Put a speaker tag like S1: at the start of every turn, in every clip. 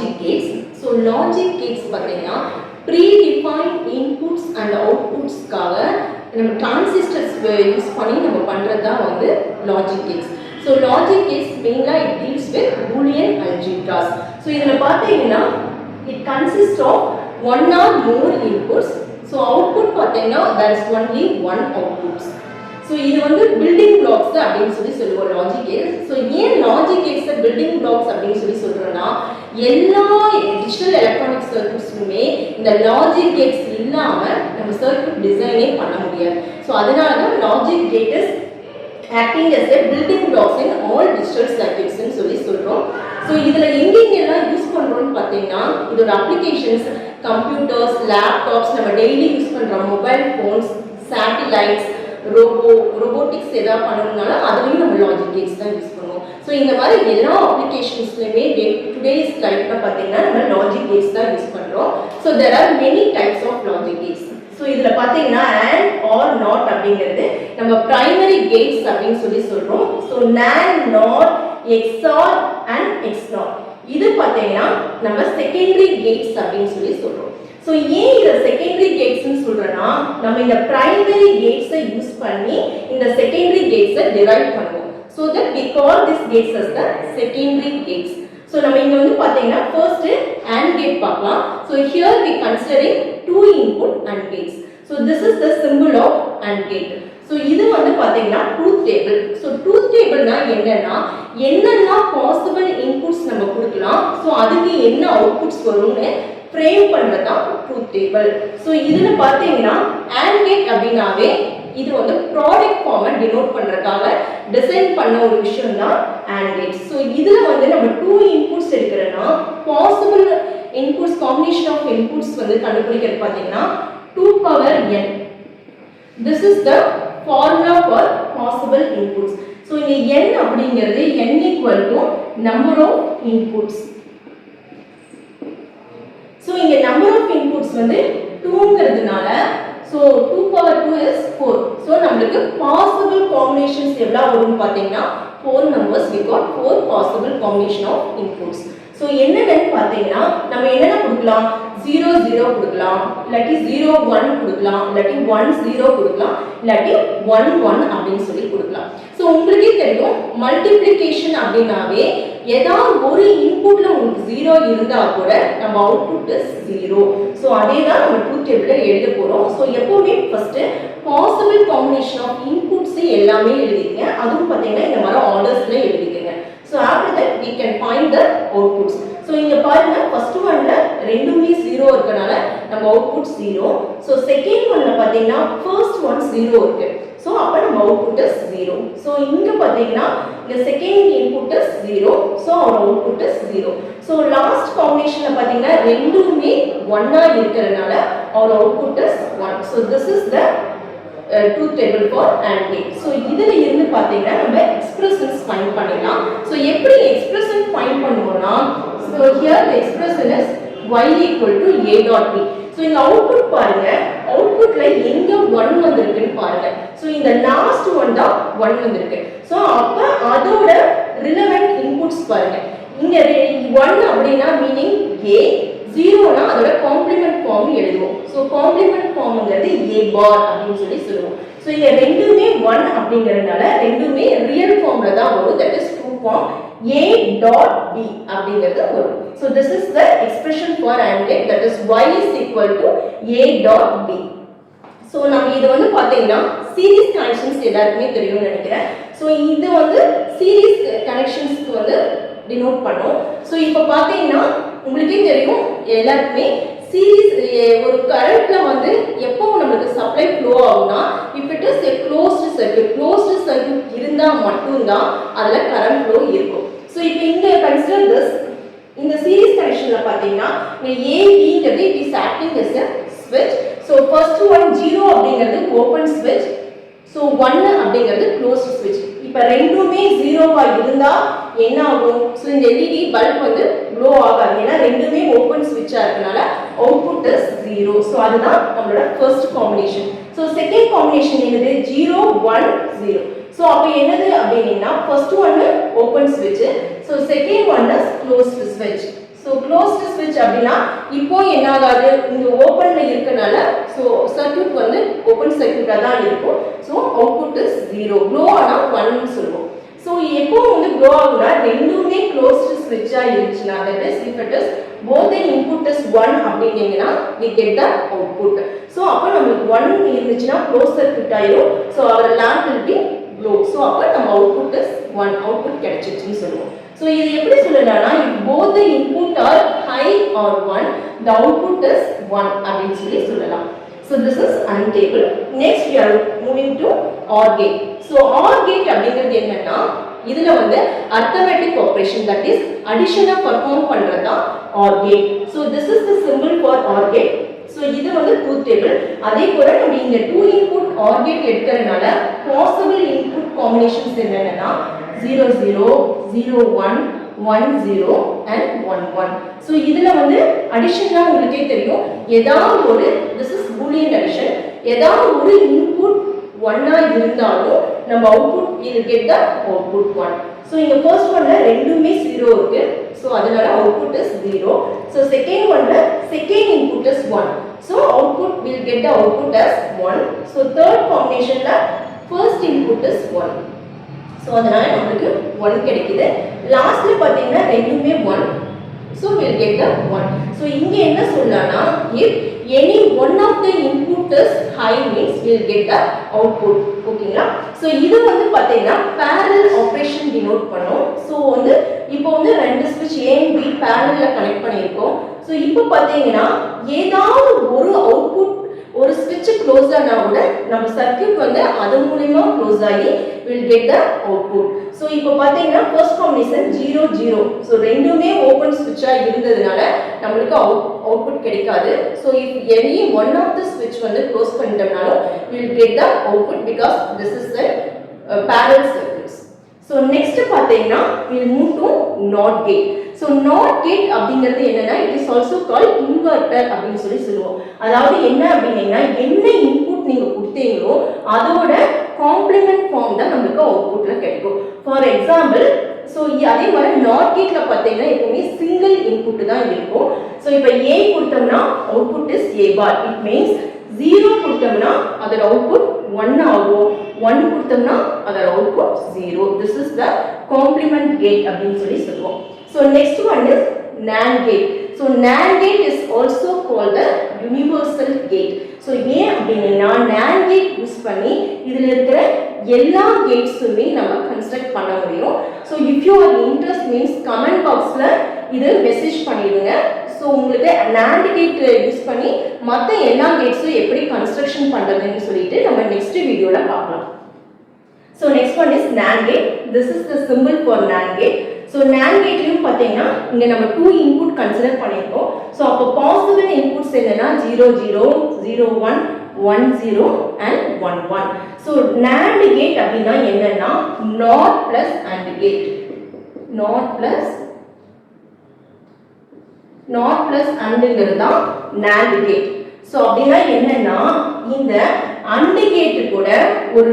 S1: logic gates. So logic gates பார்த்தீங்கன்னா predefined inputs and outputsக்காக நம்ம transistors use பண்ணி நம்ம பண்றது தான் வந்து logic gates. So logic gates mainly it deals with Boolean algebras. So இதுல பார்த்தீங்கன்னா it consists of one or more inputs. So output பார்த்தீங்கன்னா there is only one outputs. So இது வந்து building blocks அப்படினு சொல்லுவோம் logic gates. So ஏன் logic gates building blocks அப்படினு சொல்றோம்னா எல்லா digital electronic circuitsலுமே இந்த logic gates இல்லாம நம்ம circuit design பண்ண முடியாது. So அதனால தான் logic gate is acting as a building blocks in all digital circuits னு சொல்றோம். So இதுல எங்கெல்லாம் யூஸ் பண்றோம்னு பாத்தீங்கன்னா இதோட applications computers, laptops, நம்ம daily யூஸ் பண்ற mobile phones, satellites, robotics ஏதாவது பண்ணணும்னால அதுலயும் நம்ம லாஜிக் கேட்ஸ் தான் யூஸ் பண்ணுவோம். ஸோ இந்த மாதிரி எல்லா அப்ளிகேஷன்ஸ்லையுமே டுடேஸ் லைஃப்ல பார்த்தீங்கன்னா நம்ம லாஜிக் கேட்ஸ் தான் யூஸ் பண்றோம். So there are many types of logic gates. So இதில் பார்த்தீங்கன்னா அண்ட் ஆர் நாட் அப்படிங்கிறது நம்ம பிரைமரி கேட்ஸ் அப்படின்னு சொல்றோம். So NAND, NOR, XOR and XNOR இது பார்த்தீங்கன்னா நம்ம செகண்டரி கேட்ஸ் அப்படின்னு சொல்றோம். So ஏன் இத செகண்டரி கேட்ஸ்னு சொல்றேன்னா நம்ம இந்த பிரைமரி கேட்ஸை யூஸ் பண்ணி இந்த செகண்டரி கேட்ஸை டிரைவ் பண்ணுவோம். So that we call these gates as the secondary gates. So நம்ம இங்க வந்து பாத்தீங்கன்னா first AND gate பார்க்கலாம். So here we considering two input AND gates. So this is the symbol of AND gate. So இது வந்து பாத்தீங்கன்னா truth table. So truth tableனா என்னன்னா possible inputs நம்ம கொடுக்கலாம். So அதுக்கு என்ன outputs வரும்னு frame பண்றதா truth table. So இதுல பாத்தீங்கன்னா AND gate அப்படினாவே இது வந்து ப்ராடக்ட் ஃபார்மை டினோட் பண்றதுக்காக டிசைன் பண்ண ஒரு விஷயம் தான் AND gate. So இதுல வந்து நம்ம 2 inputs எடுக்கறனா possible inputs combination of inputs வந்து கண்டுபிடிக்கிறது பாத்தீங்கன்னா 2 power n. This is the formula for possible inputs. So இங்க n அப்படிங்கிறது n equal to number of inputs. So இங்க number of inputs வந்து 2ங்கிறதுனால so 2 power 2 is 4. So நமக்கு possible combinations எவ்வளவு வரும்னு பாத்தீங்கன்னா 4 numbers we got 4 possible combination of inputs. So என்னன்னு பாத்தீங்கன்னா நம்ம என்னென்ன கொடுக்கலாம் 0 0 கொடுக்கலாம் இல்லாட்டி 0 1 கொடுக்கலாம் இல்லாட்டி 1 0 கொடுக்கலாம் இல்லாட்டி 1 1 அப்படினு சொல்லி கொடுக்கலாம். So உங்களுக்கே தெரியும் மல்டிப்ளிகேஷன் அப்படினாவே ஏதாவது ஒரு இன்புட்ல உங்களுக்கு 0 இருந்தா கூட நம்ம அவுட்புட் இஸ் 0. So அதே தான் நம்ம ட்ரூத் டேபிள்ல எழுத போறோம். So எப்பவுமே first possible combination of inputs எல்லாமே எழுதிங்க. அதுவும் பாத்தீங்கன்னா இந்த மாதிரி ஆர்டர்ஸ்ல எழுதிக்கங்க. So after that we can find the outputs. So இங்க பாருங்க first oneல ரெண்டுமே 0 இருக்கனால நம்ம output 0. So second oneல பாத்தீங்கன்னா first one 0 இருக்கு. So அப்ப நம்ம output is 0. So இங்க பாத்தீங்கன்னா the second input is 0. So our output is 0. So last combinationல பாத்தீங்கன்னா ரெண்டுமே 1 ஆ இருக்கறனால our output is 1. So this is the truth table for AND gate. So இதுல இருந்து பாத்தீங்கன்னா நம்ம expressions find பண்ணிடலாம். So எப்படி expression find பண்ணுவோம்னா so here the expression is y equal to a dot b. So இந்த output பாருங்க outputல எங்க 1 வந்திருக்குன்னு பாருங்க. So இந்த last one தான் 1 வந்திருக்கு. So அப்ப அதோட relevant inputs பாருங்க. இங்க 1 அப்படினா மீனிங் a, 0 னா அதோட காம்ப்ளிமென்ட் ஃபார்ம் எழுதுவோம். So காம்ப்ளிமென்ட் ஃபார்ம்ங்கிறது a bar அப்படினு சொல்லுவோம். So இங்க ரெண்டுமே 1 அப்படிங்கறனால ரெண்டுமே ரியல் ஃபார்ம்ல தான் வரும். That is true form a dot b அப்படிங்கிறது வரும். So this is the expression for AND gate, that is y is equal to a dot b. So நம்ம இது வந்து பாத்தீங்கன்னா சீரிஸ் கனெக்ஷன்ஸ் எல்லாருக்குமே தெரியும்னு நினைக்கிறேன். So இது வந்து சீரிஸ் கனெக்ஷன்ஸ்க்கு வந்து டினோட் பண்ணும். So இப்போ பாத்தீங்கன்னா உங்களுக்கே தெரியும் எல்லாருக்குமே சீரிஸ் ஒரு கரண்ட்ல வந்து எப்போ நமக்கு சப்ளை ஃப்ளோ ஆகும்னா if it is a closed circuit இருந்தா மட்டும் தான் அதுல கரண்ட் ஃப்ளோ இருக்கும். So இப்போ இங்க consider this இந்த சீரிஸ் கனெக்ஷன்ல பாத்தீங்கன்னா இங்க ABங்கிறது it is acting as a switch. So first one 0 அப்படிங்கிறது open switch. So 1 அப்படிங்கிறது closed switch. இப்ப ரெண்டுமே 0வா இருந்தா என்ன ஆகும்? So இந்த LED பல்ப் வந்து க்ளோ ஆகாது. ஏன்னா ரெண்டுமே ஓபன் ஸ்விட்சா இருக்கனால அவுட்புட் இஸ் 0. So அதுதான் நம்மளோட first combination. So second combination என்னது 0 1 0. So அப்ப என்னது அப்படினா ஃபர்ஸ்ட் ஒன் ஓபன் ஸ்விட்ச். So second one is closed ஸ்விட்ச். ஸோ க்ளோஸ்டு ஸ்விட்ச் அப்படின்னா இப்போ என்ன ஆகாது, இங்க ஓப்பன்ல இருக்கனால ஸோ சர்க்யூட் வந்து ஓப்பன் சர்க்யூட்டா தான் இருக்கும். So output is 0. க்ளோ ஆனா 1 சொல்லுவோம். ஸோ எப்போ வந்து க்ளோ ஆகுனா ரெண்டுமே க்ளோஸ்டு ஸ்விட்சா இருந்துச்சுன்னா, that is if it is both the input is 1 அப்படினீங்கன்னா we get the output. So அப்போ நமக்கு 1 இருந்துச்சுன்னா க்ளோஸ் சர்க்யூட் ஆயிடும். So our lamp will be glow. So அப்போ நம்ம அவுட்புட் இஸ் 1, அவுட்புட் கிடைச்சிருச்சுன்னு சொல்லுவோம். So இது எப்படி சொல்லலாம்னா if both the input are high or 1 the output is 1 அப்படினு சொல்லலாம். So this is untable. Next we are moving to OR gate. So OR gate அப்படிங்கிறது என்னன்னா இதுல வந்து arithmetic operation, that is addition perform பண்றதா OR gate. So this is the symbol for OR gate. So இது வந்து truth table. அதே போல நம்ம இங்க 2 input OR gate எடுக்கறனால possible input combinations என்னன்னா 0 0 0 1 1 0 and 1 1. So இதுல வந்து addition தான் உங்களுக்கே தெரியும். ஏதாவது ஒரு this is boolean addition. ஏதாவது ஒரு input 1 ஆ இருந்தாலும் நம்ம output will get the output 1. So இங்க first oneல ரெண்டுமே 0 இருக்கு. So அதனால output is 0. So second oneல second input is 1. So output will get the output as 1. So third combinationல first input is 1. So அதனால நமக்கு 1 கிடைக்குது. லாஸ்ட்ல பாத்தீங்கன்னா ரெண்டுமே 1. So we'll get the 1. So இங்க என்ன சொல்லலாம்னா if any one of the input is high means we'll get the output. ஓகேங்களா? So இது வந்து பாத்தீங்கன்னா parallel operation denote பண்ணும். So வந்து இப்போ வந்து ரெண்டு switch A and B parallelல கனெக்ட் பண்ணியிருக்கோம். So இப்போ பாத்தீங்கன்னா ஏதாவது ஒரு அவுட்புட் ஒரு switch க்ளோஸ் ஆனா கூட நம்ம சர்க்யூட் வந்து அது மூலமா க்ளோஸ் ஆகி will get the output. So இப்போ பாத்தீங்கன்னா first combination 0 0. So ரெண்டுமே ஓபன் ஸ்விட்சா இருந்ததனால நமக்கு அவுட்புட் கிடைக்காது. So if any one of the switch வந்து close பண்ணிட்டோம்னாலும் we will get the output because this is the parallel circuits. So next பாத்தீங்கன்னா we will move to NOT gate. So NOT gate அப்படிங்கிறது என்னன்னா it is also called inverter அப்படினு சொல்லுவோம். அதாவது என்ன அப்படினா என்ன இன்புட் நீங்க கொடுத்தீங்களோ அதோட காம்ப்ளிமென்ட் ஃபார்ம் தான் நமக்கு அவுட்புட்ல கிடைக்கும். ஃபார் எக்ஸாம்பிள் சோ அதே மாதிரி NOT கேட்ல பாத்தீங்கன்னா எப்பவுமே சிங்கிள் இன்புட் தான் இருக்கும். சோ இப்போ A கொடுத்தோம்னா output is A bar. It means 0 கொடுத்தோம்னா அதோட அவுட்புட் 1 ஆகும். 1 கொடுத்தோம்னா அதோட output 0. This is the complement gate அப்படினு சொல்லுவோம். So next one is NAND gate. So NAND gate is also called the universal gate. So ஏன் அப்படினா NAND gate யூஸ் பண்ணி இதுல இருக்கிற எல்லா கேட்ஸுமே நம்ம கன்ஸ்ட்ரக்ட் பண்ண முடியும். So if you are interested means comment boxல இது மெசேஜ் பண்ணிடுங்க. So உங்களுக்கு NAND gate யூஸ் பண்ணி மத்த எல்லா கேட்ஸும் எப்படி கன்ஸ்ட்ரக்ஷன் பண்றதுன்னு சொல்லிட்டு நம்ம நெக்ஸ்ட் வீடியோல பார்க்கலாம். So next one is NAND gate. This is the symbol for NAND gate. So NAND gateலயும் பாத்தீங்கன்னா இங்க நம்ம 2 இன்புட் கன்சிடர் பண்ணிருக்கோம். சோ அப்ப பாசிபிள் இன்புட்ஸ் என்னன்னா 0 0 0 1 1 0 and 1 1. So NAND gate அப்படினா என்னன்னா NOT plus AND gate. NOT plus ANDங்கிறது தான் NAND gate. சோ அப்படினா என்னன்னா இந்த AND gate கூட ஒரு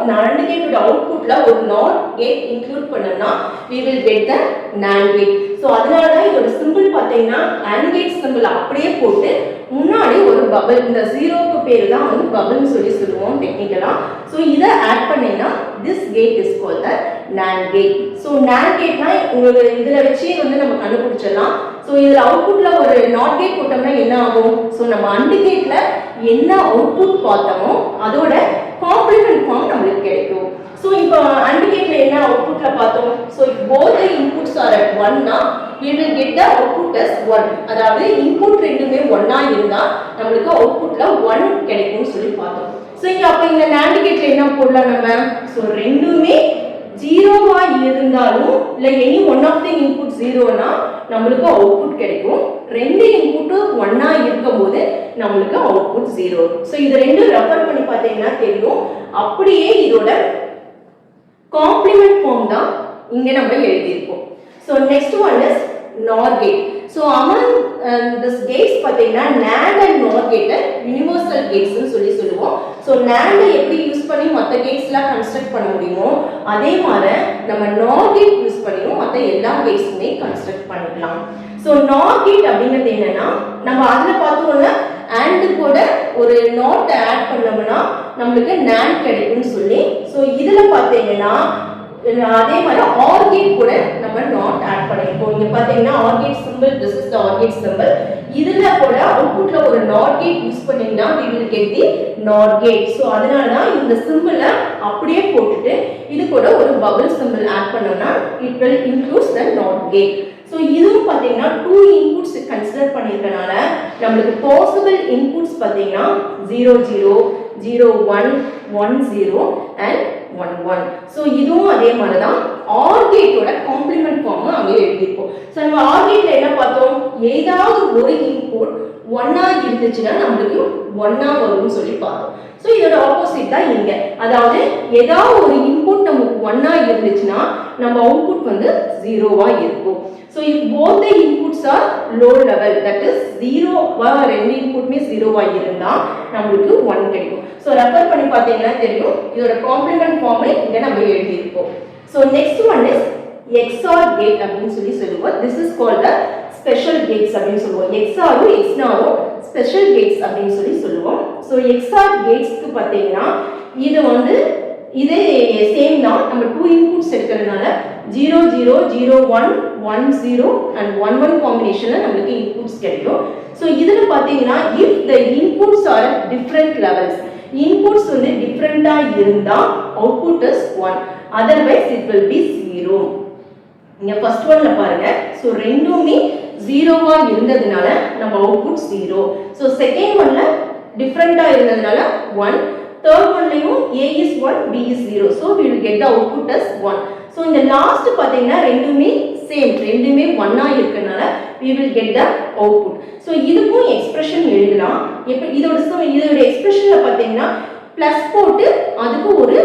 S1: NAND gate ஓட அவுட்புட்ல ஒரு NOT gate இன்க்ளூட் பண்ணனா we will get the NAND gate. So அதனால தான் இதோட சிம்பிள் பாத்தீங்கன்னா AND gate சிம்பிள் அப்படியே போட்டு முன்னாடி ஒரு பபிள், இந்த 0க்கு பேரு தான் வந்து பபிள்னு சொல்லுவோம் டெக்னிக்கலா. சோ இத ஆட் பண்ணேனா this gate is called the NAND gate. So NAND gateனா உங்களுக்கு இதுல வச்சு வந்து நம்ம கண்டுபிடிச்சலாம். சோ இதுல அவுட்புட்ல ஒரு NOT gate போட்டோம்னா என்ன ஆகும்? சோ நம்ம AND gateல என்ன அவுட்புட் பார்த்தோமோ அதோட காம்ப்ளிமென்ட் ஃபார்ம் நமக்கு கிடைக்கும். சோ இப்போ AND gateல என்ன அவுட்புட்ல பார்த்தோம்? So if both the inputs are at 1 னா we will get the output as 1. அதாவது இன்புட் ரெண்டுமே 1 ஆ இருந்தா நமக்கு அவுட்புட்ல 1 கிடைக்கும்னு சொல்லி பார்த்தோம். சோ இங்க அப்ப இந்த NAND gateல என்ன போடலாம் நம்ம? சோ ரெண்டுமே 0 ஆ இருந்தாலும் இல்ல any one of the input 0 னா நமக்கு அவுட்புட் கிடைக்கும். ரெண்டு இன்புட் 1 ஆ இருக்கும்போது நமக்கு அவுட்புட் 0. சோ இது ரெண்டும் ரெஃபர் பண்ணி பார்த்தீங்கன்னா தெரியும். அப்படியே இதோட காம்ப்ளிமென்ட் ஃபார்ம் தான் இங்க நம்ம எழுதி இருக்கோம். So next one is NOR gate. So among this gates பாத்தீங்கன்னா NAND and NOR gate universal gates னு சொல்லுவோம். So NAND எப்படி யூஸ் பண்ணி மத்த கேட்ஸ்லாம் கன்ஸ்ட்ரக்ட் பண்ண முடியுமோ அதே மாதிரி நம்ம NOR gate யூஸ் பண்ணியும் மத்த எல்லா கேட்ஸ்மே கன்ஸ்ட்ரக்ட் பண்ணிக்கலாம். ஸோ நாட் கேட் அப்படிங்கிறது என்னன்னா நம்ம அதில் பார்த்தோம்னா and கூட ஒரு நாட் ஆட் பண்ணோம்னா நம்மளுக்கு NAND கிடைக்கும்னு சொல்லி ஸோ இதில் பார்த்தீங்கன்னா அதே மாதிரி ஆர் கேட் கூட நம்ம நாட் ஆட் பண்ணிருக்கோம். இங்க பாத்தீங்கன்னா OR gate symbol, this is the OR gate symbol. இதுல கூட அவுட்புட்ல ஒரு நாட் கேட் யூஸ் பண்ணீங்கன்னா we will get the NOT gate. So அதனால தான் இந்த சிம்பிளை அப்படியே போட்டுட்டு இது கூட ஒரு பபிள் சிம்பிள் ஆட் பண்ணோம்னா it will include the NOT gate. So இதுவும் பாத்தீங்கன்னா 2 இன்புட்ஸ் கன்சிடர் பண்ணிருக்கனால நமக்கு பாசிபிள் இன்புட்ஸ் பாத்தீங்கன்னா 0 0 0 1 1 0 and 1 1. சோ இதுவும் அதே மாதிரி தான் ஆர் கேட்டோட காம்ப்ளிமென்ட் ஃபார்ம் அங்கே எழுதிருப்போம். சோ நம்ம ஆர் கேட்ல என்ன பார்த்தோம், ஏதாவது ஒரு இன்புட் 1 ஆ இருந்துச்சுன்னா நமக்கு 1 ஆ வரும்னு சொல்லி பார்த்தோம். சோ இதோட ஆப்போசிட் தான் இங்க, அதாவது ஏதாவது ஒரு இன்புட் நமக்கு 1 ஆ இருந்துச்சுன்னா நம்ம அவுட்புட் வந்து 0 ஆ இருக்கும். So if both the inputs are low level, that is 0 ரெண்டு இன்புட்மே 0 ஆ இருந்தா நமக்கு 1 கிடைக்கும். So ரெஃபர் பண்ணி பாத்தீங்கன்னா தெரியும் இதோட காம்ப்ளிமென்ட் ஃபார்ம் இங்க நம்ம எழுதி இருக்கோம். So next one is XOR gate அப்படினு சொல்லுவோம். This is called the special gates அப்படினு சொல்லுவோம். XOR XNOR special gates அப்படினு சொல்லுவோம். So XOR gates க்கு பாத்தீங்கன்னா இது வந்து இதே சேம் தான், நம்ம 2 இன்புட்ஸ் எடுக்கிறதுனால 0 0 0 1 1 0 and 1 1 காம்பினேஷன்ல நமக்கு இன்புட்ஸ் கிடைக்கும். சோ இதுல பாத்தீங்கன்னா if the inputs are different levels, inputs வந்து டிஃபரண்டா இருந்தா output is 1, otherwise it will be 0. இங்க ஃபர்ஸ்ட் ஒன்ல பாருங்க, சோ ரெண்டுமே 0 ஆ இருந்ததனால நம்ம அவுட்புட் 0. சோ செகண்ட் ஒன்ல டிஃபரண்டா இருந்ததனால 1, third one லையும் a is 1 b is 0, so we will get the output as 1. so இந்த லாஸ்ட் பாத்தீங்கன்னா ரெண்டுமே சேம், ரெண்டுமே 1 ஆ இருக்கனால we will get the output. so இதுக்கும் எக்ஸ்பிரஷன் எழுதலாம். இதோட எக்ஸ்பிரஷன்ல பாத்தீங்கன்னா பிளஸ் போட்டு அதுக்கு ஒரு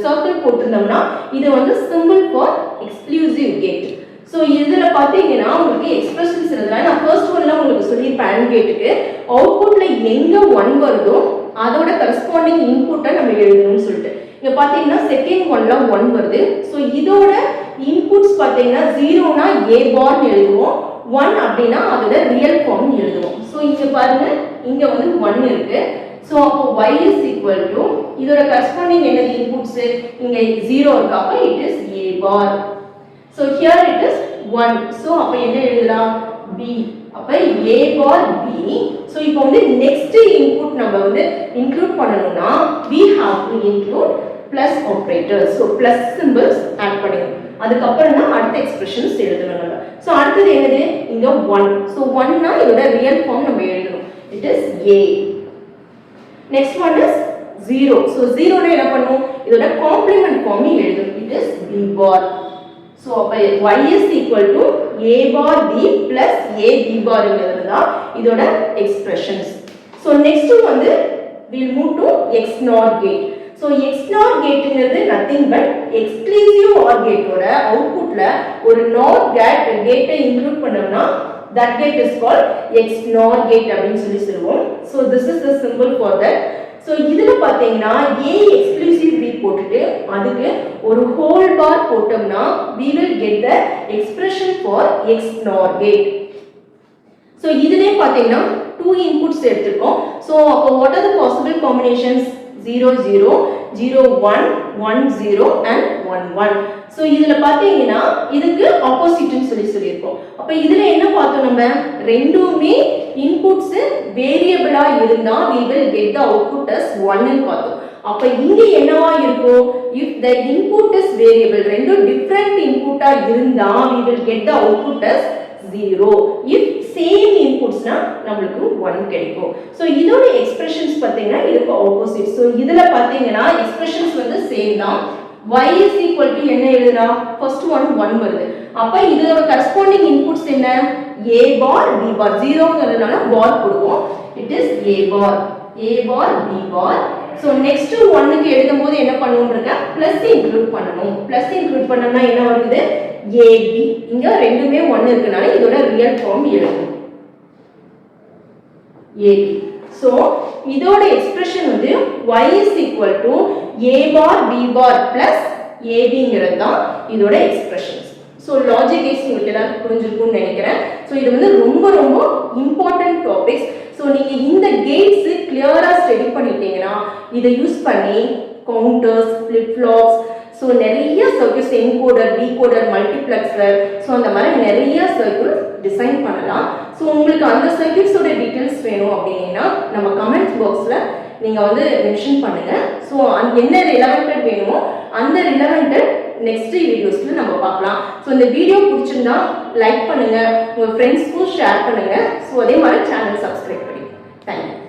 S1: சர்க்கிள் போட்டுருந்தோம்னா இது வந்து symbol for exclusive gate. So இதுல பாத்தீங்கன்னா உங்களுக்கு எக்ஸ்பிரஷன்ஸ் எழுதலாம். நான் ஃபர்ஸ்ட் ஒன்ல உங்களுக்கு சொல்லியிருப்பேன் AND கேட்டுக்கு அவுட்புட்ல எங்க 1 வருதோ அதோட கரஸ்பாண்டிங் இன்புட்டை நம்ம எழுதணும்னு சொல்லிட்டு இங்க பாத்தீங்கன்னா செகண்ட் ஒன்ல 1 வருது. சோ இதோட இன்புட்ஸ் பாத்தீங்கன்னா 0 னா a பார் எழுதுவோம், 1 அப்படினா அதோட ரியல் ஃபார்ம் எழுதுவோம். சோ இங்க பாருங்க இங்க வந்து 1 இருக்கு. சோ அப்போ y is equal to இதோட கரஸ்பாண்டிங் என்னது இன்புட்ஸ் இங்க 0 இருக்கு, அப்ப it is a bar. so here it is 1, so அப்ப என்ன எழுதலாம் b, அப்ப a பார் b. so இப்போ வந்து next input நம்ம வந்து include பண்ணனும்னா we have to include plus operators, so plus symbols add பண்ணிடணும். அதுக்கு அப்புறம் தான் அடுத்த எக்ஸ்பிரஷன்ஸ் எழுதணும் நம்ம. சோ அடுத்து என்னது இங்க 1, so 1 னா இதோட ரியல் ஃபார்ம் நம்ம எழுதணும், it is a. next one is 0, so 0 னா என்ன பண்ணுவோம், இதோட காம்ப்ளிமென்ட் ஃபார்ம் எழுதணும், it is b bar. so அப்ப y is equal to a bar b plus a b bar ங்கிறதுதான் இதோட எக்ஸ்பிரஷன்ஸ். so next வந்து we'll move to XNOR gate. so XNOR gateங்கிறது nothing but exclusive OR gateோட அவுட்புட்ல ஒரு NOR gate include பண்ணோம்னா that gate is called XNOR gate அப்படினு சொல்லுவோம். so this is the symbol for that. so இதுல பாத்தீங்கன்னா a exclusive b போட்டுட்டு அதுக்கு ஒரு whole பார் போட்டோம்னா we will get the expression for XNOR gate. so இதுலயே பாத்தீங்கன்னா 2 inputs எடுத்துக்கோம். so அப்போ what are the possible combinations, 0 0 0 1 1 0 and 1 1. so இதுல பாத்தீங்கன்னா இதுக்கு ஆப்போசிட்னு சொல்லியிருக்கோம். அப்ப இதுல என்ன பார்த்தோம், நம்ம ரெண்டுமே இன்புட்ஸ் வேரியபிளா இருந்தா we will get the output as 1 ன்னு பார்த்தோம். அப்ப இங்க என்னவா இருக்கும், if the input is variable, ரெண்டு different input-ஆ இருந்தா we will get the output as 0. if same inputs னா நமக்கு 1 கிடைக்கும். சோ இதோட எக்ஸ்பிரஷன்ஸ் பாத்தீங்கன்னா இதுக்கு ஆப்போசிட். சோ இதுல பாத்தீங்கன்னா எக்ஸ்பிரஷன்ஸ் வந்து சேம் தான். y is equal to என்ன எழுதலாம், ஃபர்ஸ்ட் ஒன் 1 வருது, அப்ப இதோட கரஸ்பாண்டிங் இன்புட்ஸ் என்ன a bar b bar, 0 ங்கிறதுனால பார் போடுவோம், it is a bar b bar. So next 1 க்கு எழுதும்போது என்ன பண்ணுவோம்ன்றத பிளஸ் இன்க்ளூட் பண்ணனும். பிளஸ் இன்க்ளூட் பண்ணனா என்ன வருது ab, இங்க ரெண்டுமே 1 இருக்கனால இதோட ரியல் ஃபார்ம் எழுதணும் ab. சோ இதோட எக்ஸ்பிரஷன் வந்து y is equal to a bar b bar plus ab ங்கிறது தான் இதோட expressions. So so logic gates உங்களுக்கு எல்லாருக்கும் புரிஞ்சிருக்கும்னு நினைக்கிறேன். ஸோ இது வந்து ரொம்ப ரொம்ப இம்பார்ட்டன்ட் டாபிக்ஸ். ஸோ நீங்கள் இந்த கேட்ஸு கிளியராக ஸ்டடி பண்ணிட்டீங்கன்னா இதை யூஸ் பண்ணி கவுண்டர்ஸ், ஃப்ளிப் ஃப்ளாப்ஸ், ஸோ நிறைய circuits, encoder, decoder, multiplexer, so அந்த மாதிரி நிறைய சர்க்யூட்ஸ் டிசைன் பண்ணலாம். ஸோ உங்களுக்கு அந்த சர்க்யூட்ஸோட டீட்டெயில்ஸ் வேணும் அப்படின்னா நம்ம கமெண்ட் பாக்ஸில் நீங்கள் வந்து மென்ஷன் பண்ணுங்கள். ஸோ என்ன ரிலவெண்டட் வேணுமோ அந்த ரிலவெண்டட் நெக்ஸ்ட் வீடியோஸில் நம்ம பார்க்கலாம். ஸோ இந்த வீடியோ பிடிச்சிருந்தா லைக் பண்ணுங்கள், உங்கள் ஃப்ரெண்ட்ஸ்க்கும் ஷேர் பண்ணுங்கள். ஸோ அதே மாதிரி சேனல் சப்ஸ்கிரைப் பண்ணி தேங்க்யூ.